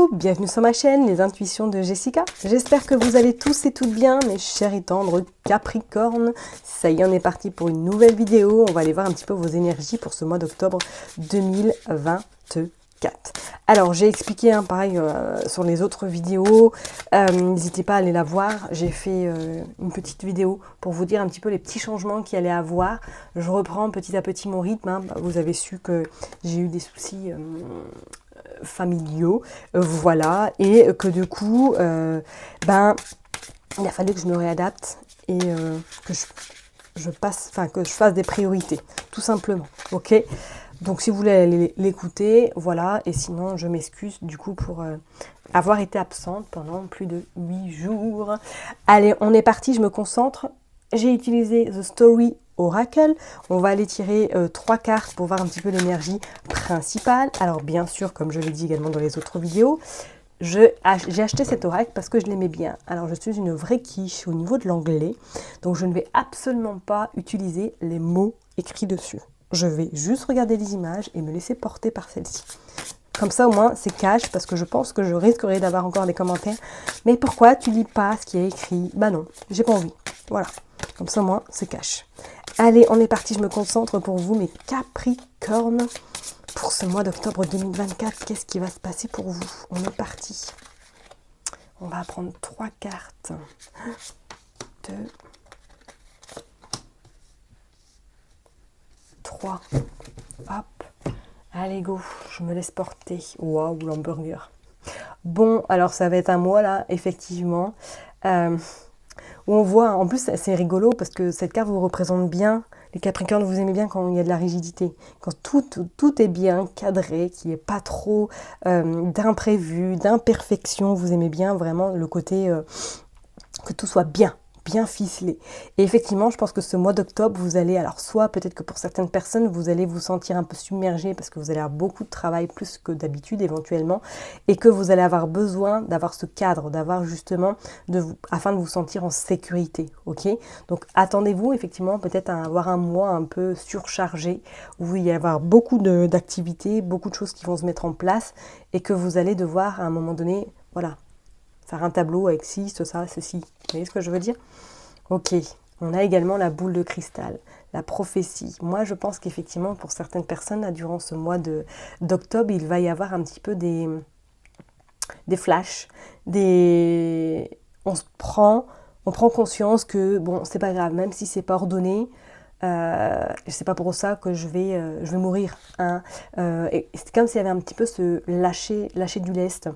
Coucou, bienvenue sur ma chaîne, les intuitions de Jessica. J'espère que vous allez tous et toutes bien, mes chers et tendres Capricornes. Ça y est, on est parti pour une nouvelle vidéo. On va aller voir un petit peu vos énergies pour ce mois d'octobre 2024. Alors, j'ai expliqué, pareil, sur les autres vidéos. N'hésitez pas à aller la voir. J'ai fait une petite vidéo pour vous dire un petit peu les petits changements qu'il allait avoir. Je reprends petit à petit mon rythme. Vous avez su que j'ai eu des soucis familiaux, voilà, et que du coup, il a fallu que je me réadapte et que je fasse des priorités, tout simplement, ok? Donc si vous voulez aller l'écouter, voilà, et sinon je m'excuse du coup pour avoir été absente pendant plus de 8 jours. Allez, on est parti, je me concentre. J'ai utilisé The Story Oracle. On va aller tirer 3 cartes pour voir un petit peu l'énergie principale. Alors bien sûr, comme je l'ai dit également dans les autres vidéos, j'ai acheté cet oracle parce que je l'aimais bien. Alors je suis une vraie quiche au niveau de l'anglais, donc je ne vais absolument pas utiliser les mots écrits dessus. Je vais juste regarder les images et me laisser porter par celle-ci. Comme ça, au moins, c'est cash, parce que je pense que je risquerais d'avoir encore des commentaires. Mais pourquoi tu lis pas ce qui est écrit? Bah non, j'ai pas envie. Voilà. Comme ça, au moins, c'est cash. Allez, on est parti. Je me concentre pour vous, mes Capricornes. Pour ce mois d'octobre 2024, qu'est-ce qui va se passer pour vous? On est parti. On va prendre 3 cartes. 2, 3. Hop. Allez, go, je me laisse porter. Waouh, l'hamburger. Bon, alors ça va être un mois là, effectivement, où on voit, en plus c'est rigolo parce que cette carte vous représente bien, les Capricornes, vous aimez bien quand il y a de la rigidité, quand tout est bien cadré, qu'il n'y ait pas trop d'imprévus, d'imperfections, vous aimez bien vraiment le côté que tout soit bien ficelé. Et effectivement, je pense que ce mois d'octobre, vous allez, alors soit peut-être que pour certaines personnes, vous allez vous sentir un peu submergé parce que vous allez avoir beaucoup de travail plus que d'habitude éventuellement, et que vous allez avoir besoin d'avoir ce cadre, d'avoir justement, afin de vous sentir en sécurité, ok? Donc attendez-vous effectivement peut-être à avoir un mois un peu surchargé, où il va y avoir beaucoup d'activités, beaucoup de choses qui vont se mettre en place, et que vous allez devoir à un moment donné, voilà, faire un tableau avec ci, ça, ceci. Vous voyez ce que je veux dire? Ok. On a également la boule de cristal, la prophétie. Moi, je pense qu'effectivement, pour certaines personnes, là, durant ce mois d'octobre, il va y avoir un petit peu des flashs, on prend conscience que, bon, c'est pas grave, même si c'est pas ordonné, c'est pas pour ça que je vais mourir. Et c'est comme s'il y avait un petit peu ce lâcher du lest.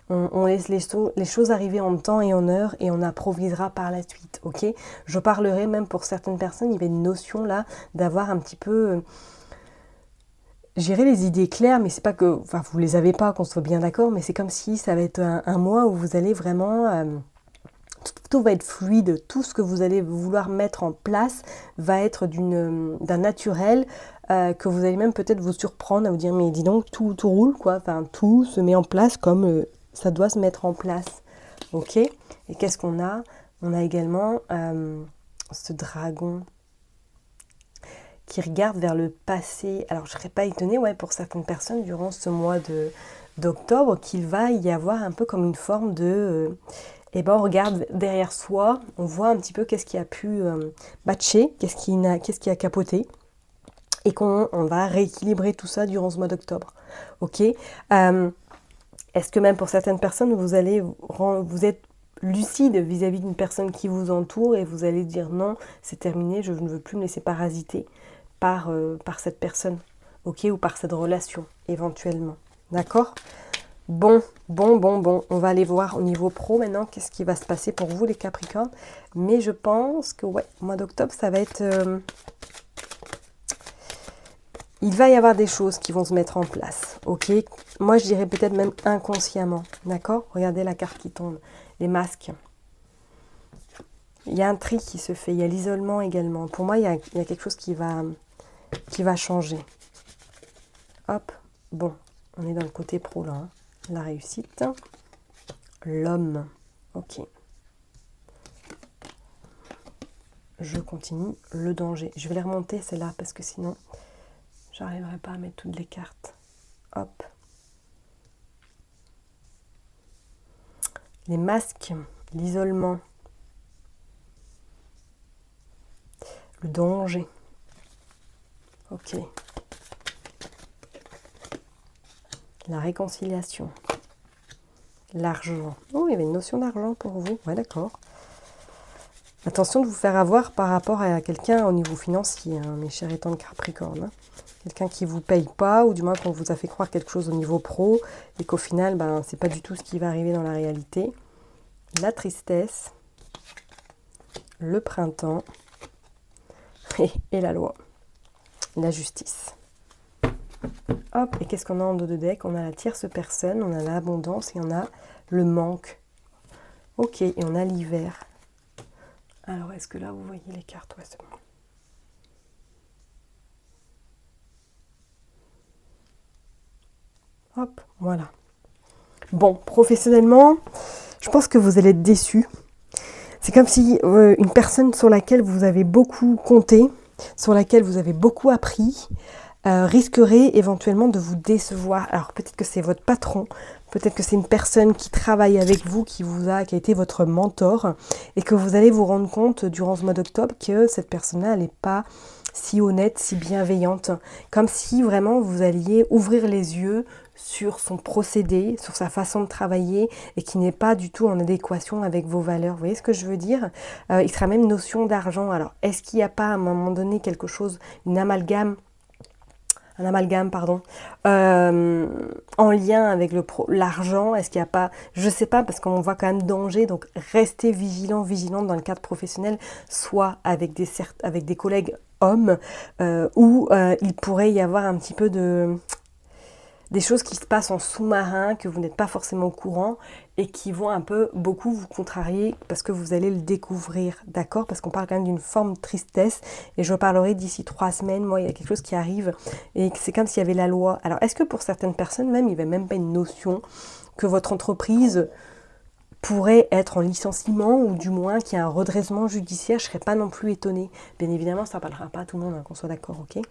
On laisse les choses arriver en temps et en heure et on improvisera par la suite, ok? Je parlerai même pour certaines personnes, il y avait une notion là d'avoir un petit peu... Gérer les idées claires, mais c'est pas que... Enfin, vous les avez pas, qu'on soit bien d'accord, mais c'est comme si ça va être un mois où vous allez vraiment... tout va être fluide, tout ce que vous allez vouloir mettre en place va être d'un naturel, que vous allez même peut-être vous surprendre à vous dire mais dis donc tout roule quoi, enfin tout se met en place comme ça doit se mettre en place, ok? Et qu'est-ce qu'on a? On a également ce dragon qui regarde vers le passé. Alors je ne serais pas étonnée, pour certaines personnes durant ce mois d'octobre qu'il va y avoir un peu comme une forme de... on regarde derrière soi, on voit un petit peu qu'est-ce qui a pu matcher, qu'est-ce qui a capoté, et qu'on va rééquilibrer tout ça durant ce mois d'octobre. Ok. Est-ce que même pour certaines personnes, vous êtes lucide vis-à-vis d'une personne qui vous entoure et vous allez dire non, c'est terminé, je ne veux plus me laisser parasiter par cette personne, ok, ou par cette relation éventuellement. D'accord? Bon, on va aller voir au niveau pro maintenant, qu'est-ce qui va se passer pour vous les Capricornes. Mais je pense que, mois d'octobre, ça va être... il va y avoir des choses qui vont se mettre en place, ok? Moi, je dirais peut-être même inconsciemment, d'accord? Regardez la carte qui tombe, les masques. Il y a un tri qui se fait, il y a l'isolement également. Pour moi, il y a quelque chose qui va changer. Hop, bon, on est dans le côté pro là, la réussite. L'homme, ok. Je continue, le danger. Je vais les remonter celle-là parce que sinon, j'arriverai pas à mettre toutes les cartes. Hop. les masques, l'isolement, le danger. Ok. La réconciliation. L'argent. Oh, il y avait une notion d'argent pour vous. Ouais, d'accord. Attention de vous faire avoir par rapport à quelqu'un au niveau financier, hein, mes chers étangs de Capricorne. Hein. Quelqu'un qui ne vous paye pas, ou du moins qu'on vous a fait croire quelque chose au niveau pro, et qu'au final, ben, c'est pas du tout ce qui va arriver dans la réalité. La tristesse, le printemps, et la loi, la justice. Hop, et qu'est-ce qu'on a en dos de deck? On a la tierce personne, on a l'abondance, et on a le manque. Ok, et on a l'hiver. Alors, est-ce que là, vous voyez les cartes? Ouais, c'est bon. Hop, voilà. Bon, professionnellement, je pense que vous allez être déçus. C'est comme si une personne sur laquelle vous avez beaucoup compté, sur laquelle vous avez beaucoup appris, risquerait éventuellement de vous décevoir. Alors peut-être que c'est votre patron, peut-être que c'est une personne qui travaille avec vous, qui a été votre mentor, et que vous allez vous rendre compte durant ce mois d'octobre que cette personne-là, elle n'est pas si honnête, si bienveillante, comme si vraiment vous alliez ouvrir les yeux sur son procédé, sur sa façon de travailler, et qui n'est pas du tout en adéquation avec vos valeurs. Vous voyez ce que je veux dire? Il sera même notion d'argent. Alors, est-ce qu'il n'y a pas à un moment donné quelque chose, un amalgame, en lien avec l'argent? Est-ce qu'il n'y a pas, je ne sais pas, parce qu'on voit quand même danger, donc restez vigilante dans le cadre professionnel, soit avec des collègues hommes, où il pourrait y avoir un petit peu des choses qui se passent en sous-marin, que vous n'êtes pas forcément au courant, et qui vont un peu beaucoup vous contrarier, parce que vous allez le découvrir, d'accord? Parce qu'on parle quand même d'une forme de tristesse, et je reparlerai d'ici 3 semaines. Moi, il y a quelque chose qui arrive, et c'est comme s'il y avait la loi. Alors, est-ce que pour certaines personnes, même, il n'y avait même pas une notion que votre entreprise pourrait être en licenciement, ou du moins qu'il y a un redressement judiciaire? Je ne serais pas non plus étonnée. Bien évidemment, ça ne parlera pas à tout le monde, hein, qu'on soit d'accord, ok?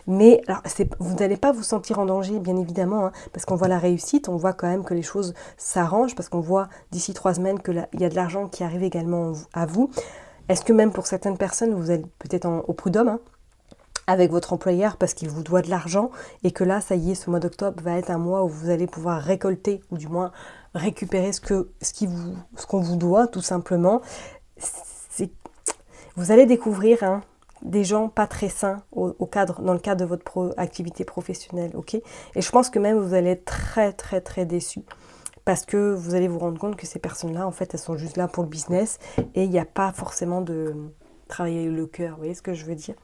Mais alors, vous n'allez pas vous sentir en danger, bien évidemment, hein, parce qu'on voit la réussite, on voit quand même que les choses s'arrangent, parce qu'on voit d'ici 3 semaines qu'il y a de l'argent qui arrive également à vous. Est-ce que même pour certaines personnes, vous êtes peut-être au prud'homme, hein, avec votre employeur parce qu'il vous doit de l'argent, et que là, ça y est, ce mois d'octobre va être un mois où vous allez pouvoir récolter, ou du moins récupérer ce qu'on vous doit, tout simplement. Vous allez découvrir, hein, des gens pas très sains dans le cadre de votre activité professionnelle, ok? Et je pense que même vous allez être très très très déçus, parce que vous allez vous rendre compte que ces personnes-là, en fait, elles sont juste là pour le business, et il n'y a pas forcément de travailler le cœur, vous voyez ce que je veux dire?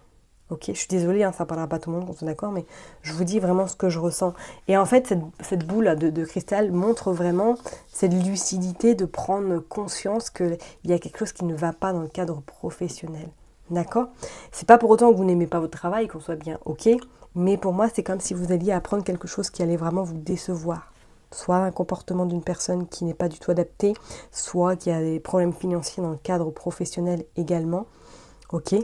Ok, je suis désolée, hein, ça ne parlera pas à tout le monde, on est d'accord, mais je vous dis vraiment ce que je ressens. Et en fait, cette boule de cristal montre vraiment cette lucidité de prendre conscience qu'il y a quelque chose qui ne va pas dans le cadre professionnel. D'accord? C'est pas pour autant que vous n'aimez pas votre travail, qu'on soit bien ok, mais pour moi, c'est comme si vous alliez apprendre quelque chose qui allait vraiment vous décevoir. Soit un comportement d'une personne qui n'est pas du tout adapté, soit qui a des problèmes financiers dans le cadre professionnel également. Ok?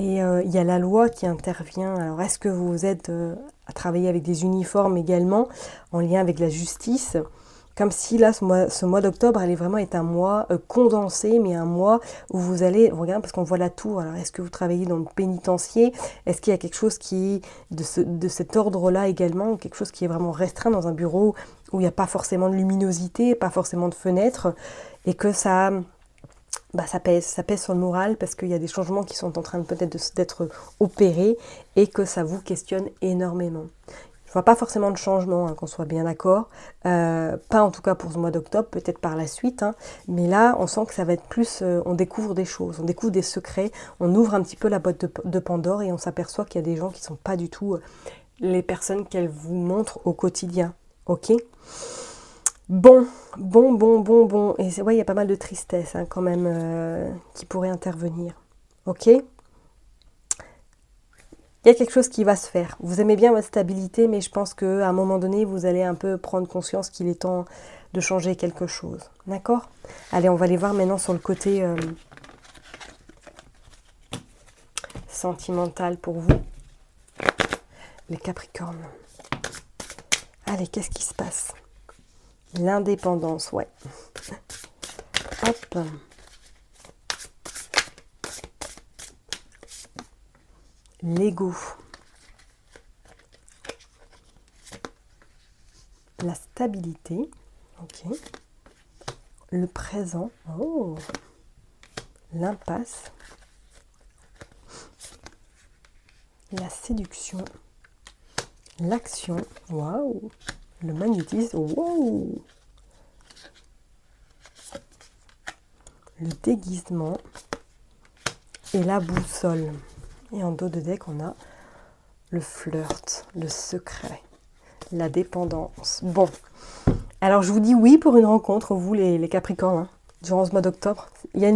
Et il y a la loi qui intervient. Alors, est-ce que vous êtes à travailler avec des uniformes également, en lien avec la justice? Comme si là, ce mois d'octobre allait vraiment être un mois condensé, mais un mois où vous allez, regarde, parce qu'on voit la tour. Alors, est-ce que vous travaillez dans le pénitencier? Est-ce qu'il y a quelque chose qui est de cet ordre-là également, quelque chose qui est vraiment restreint dans un bureau où il n'y a pas forcément de luminosité, pas forcément de fenêtres, et que ça pèse sur le moral, parce qu'il y a des changements qui sont en train peut-être d'être opérés, et que ça vous questionne énormément. Je ne vois pas forcément de changement, hein, qu'on soit bien d'accord, pas en tout cas pour ce mois d'octobre, peut-être par la suite, hein, mais là on sent que ça va être plus, on découvre des choses, on découvre des secrets, on ouvre un petit peu la boîte de Pandore, et on s'aperçoit qu'il y a des gens qui ne sont pas du tout les personnes qu'elles vous montrent au quotidien, ok? Bon. Et c'est vrai, il y a pas mal de tristesse, hein, quand même, qui pourrait intervenir. Ok? Il y a quelque chose qui va se faire. Vous aimez bien votre stabilité, mais je pense qu'à un moment donné, vous allez un peu prendre conscience qu'il est temps de changer quelque chose. D'accord? Allez, on va aller voir maintenant sur le côté sentimental pour vous, les Capricornes. Allez, qu'est-ce qui se passe? L'indépendance, ouais. Hop. L'ego. La stabilité. Ok. Le présent. Oh. L'impasse. La séduction. L'action. Waouh. Le magnétisme. Waouh. Le déguisement. Et la boussole. Et en dos de deck, on a le flirt, le secret, la dépendance. Bon, alors je vous dis oui pour une rencontre, vous les Capricornes, hein, durant ce mois d'octobre. Il y a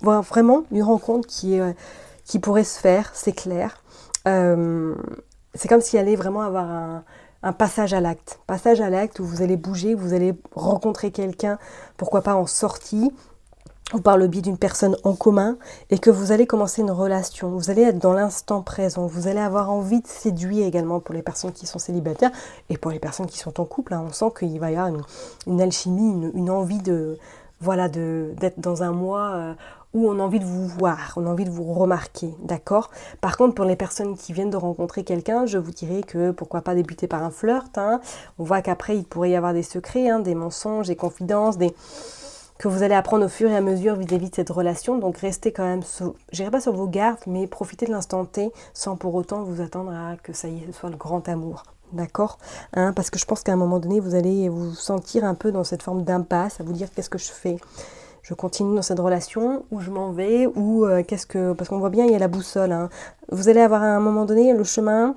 vraiment une rencontre qui pourrait se faire, c'est clair. C'est comme s'il allait vraiment avoir un passage à l'acte. Passage à l'acte où vous allez bouger, vous allez rencontrer quelqu'un, pourquoi pas en sortie, ou par le biais d'une personne en commun, et que vous allez commencer une relation, vous allez être dans l'instant présent, vous allez avoir envie de séduire également pour les personnes qui sont célibataires, et pour les personnes qui sont en couple, hein, on sent qu'il va y avoir une alchimie, une envie d'être dans un mois où on a envie de vous voir, on a envie de vous remarquer, d'accord? Par contre, pour les personnes qui viennent de rencontrer quelqu'un, je vous dirais que pourquoi pas débuter par un flirt, hein. On voit qu'après il pourrait y avoir des secrets, hein, des mensonges, des confidences, que vous allez apprendre au fur et à mesure vis-à-vis de cette relation. Donc restez quand même, je dirais pas sur vos gardes, mais profitez de l'instant T sans pour autant vous attendre à que ça y est, ce soit le grand amour. D'accord, hein, parce que je pense qu'à un moment donné, vous allez vous sentir un peu dans cette forme d'impasse, à vous dire qu'est-ce que je fais. Je continue dans cette relation, ou je m'en vais, ou parce qu'on voit bien, il y a la boussole. Hein. Vous allez avoir à un moment donné le chemin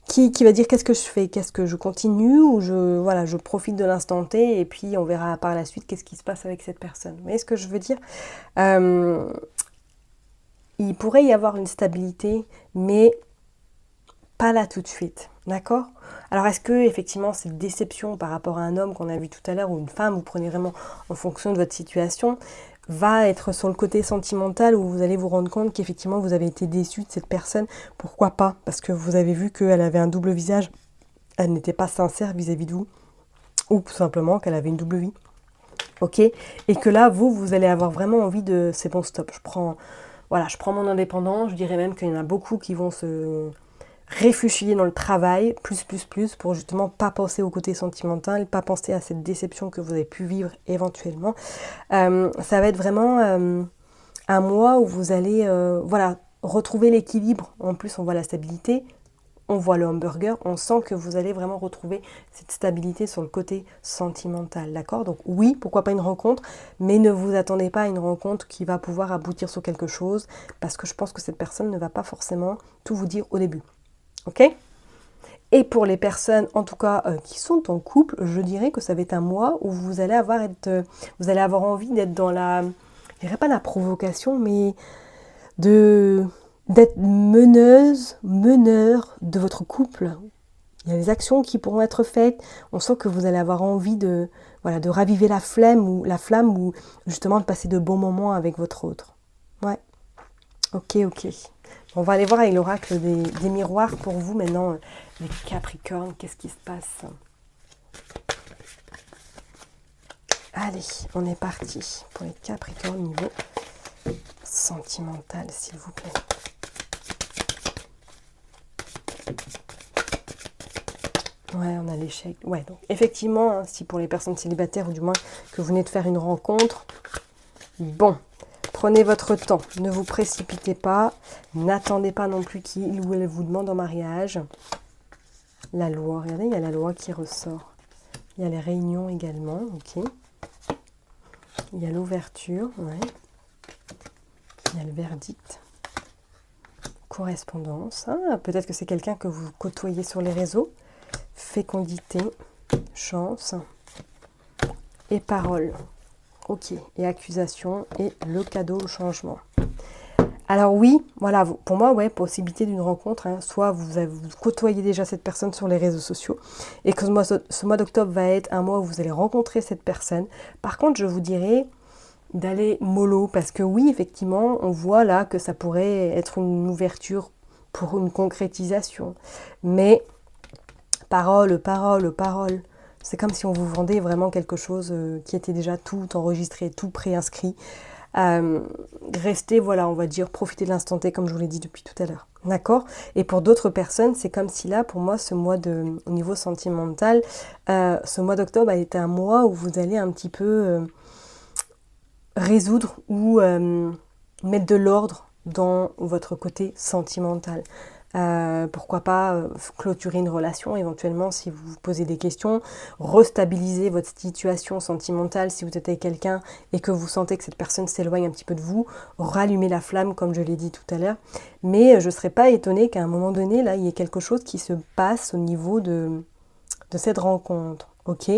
qui va dire qu'est-ce que je fais, qu'est-ce que je continue ou je profite de l'instant T et puis on verra par la suite qu'est-ce qui se passe avec cette personne. Vous voyez ce que je veux dire? Il pourrait y avoir une stabilité, mais pas là tout de suite, d'accord? Alors est-ce que effectivement cette déception par rapport à un homme qu'on a vu tout à l'heure ou une femme, vous prenez vraiment en fonction de votre situation, va être sur le côté sentimental où vous allez vous rendre compte qu'effectivement vous avez été déçu de cette personne. Pourquoi pas? Parce que vous avez vu qu'elle avait un double visage, elle n'était pas sincère vis-à-vis de vous, ou tout simplement qu'elle avait une double vie. Ok? Et que là, vous allez avoir vraiment envie de... C'est bon, stop, je prends mon indépendance, je dirais même qu'il y en a beaucoup qui vont se réfugier dans le travail, plus, pour justement pas penser au côté sentimental, pas penser à cette déception que vous avez pu vivre éventuellement. Ça va être vraiment un mois où vous allez retrouver l'équilibre. En plus, on voit la stabilité, on voit le hamburger, on sent que vous allez vraiment retrouver cette stabilité sur le côté sentimental, d'accord? Donc oui, pourquoi pas une rencontre, mais ne vous attendez pas à une rencontre qui va pouvoir aboutir sur quelque chose, parce que je pense que cette personne ne va pas forcément tout vous dire au début. Ok? Et pour les personnes, en tout cas, qui sont en couple, je dirais que ça va être un mois où vous allez avoir envie d'être dans la, je dirais pas la provocation, mais d'être meneur de votre couple. Il y a des actions qui pourront être faites. On sent que vous allez avoir envie de raviver la flamme ou justement de passer de bons moments avec votre autre. Ouais. Ok. On va aller voir avec l'oracle des miroirs pour vous maintenant, les Capricornes, qu'est-ce qui se passe? Allez, on est parti pour les Capricornes niveau sentimental, s'il vous plaît. Ouais, on a l'échec. Ouais, donc effectivement, hein, si pour les personnes célibataires ou du moins que vous venez de faire une rencontre, bon, prenez votre temps, ne vous précipitez pas, n'attendez pas non plus qu'il ou elle vous demande en mariage. La loi, regardez, il y a la loi qui ressort. Il y a les réunions également, ok. Il y a l'ouverture, ouais. Il y a le verdict. Correspondance, hein, peut-être que c'est quelqu'un que vous côtoyez sur les réseaux. Fécondité, chance et parole. Ok, et accusation et le cadeau, le changement. Alors oui, voilà, pour moi, ouais, possibilité d'une rencontre, hein, soit vous côtoyez déjà cette personne sur les réseaux sociaux et que ce mois d'octobre va être un mois où vous allez rencontrer cette personne. Par contre, je vous dirais d'aller mollo parce que oui, effectivement, on voit là que ça pourrait être une ouverture pour une concrétisation. Mais parole, C'est comme si on vous vendait vraiment quelque chose qui était déjà tout enregistré, tout préinscrit. Restez, voilà, on va dire, profitez de l'instant T comme je vous l'ai dit depuis tout à l'heure. D'accord? Et pour d'autres personnes, c'est comme si là, pour moi, au niveau sentimental, ce mois d'octobre a été un mois où vous allez un petit peu résoudre ou mettre de l'ordre dans votre côté sentimental. Pourquoi pas clôturer une relation éventuellement si vous vous posez des questions, restabiliser votre situation sentimentale si vous êtes avec quelqu'un et que vous sentez que cette personne s'éloigne un petit peu de vous, rallumer la flamme comme je l'ai dit tout à l'heure. Mais je ne serais pas étonnée qu'à un moment donné, là, il y ait quelque chose qui se passe au niveau de cette rencontre. Ok.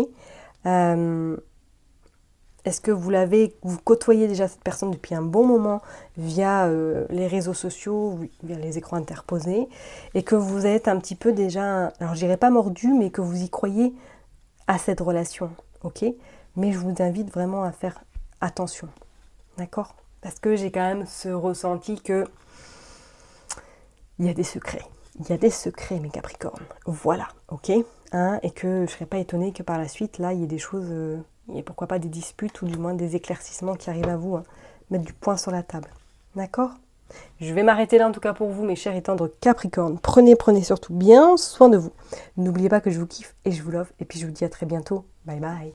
Est-ce que vous côtoyez déjà cette personne depuis un bon moment via les réseaux sociaux, via les écrans interposés, et que vous êtes un petit peu déjà, alors je dirais pas mordu, mais que vous y croyez à cette relation, ok? Mais je vous invite vraiment à faire attention, d'accord? Parce que j'ai quand même ce ressenti que il y a des secrets. Il y a des secrets, mes Capricornes. Voilà, ok? Et que je ne serais pas étonnée que par la suite, là, il y ait des choses, et pourquoi pas des disputes ou du moins des éclaircissements qui arrivent à vous, mettre du point sur la table. D'accord? Je vais m'arrêter là en tout cas pour vous, mes chers et tendres Capricornes. Prenez surtout bien soin de vous. N'oubliez pas que je vous kiffe et je vous love. Et puis je vous dis à très bientôt. Bye bye.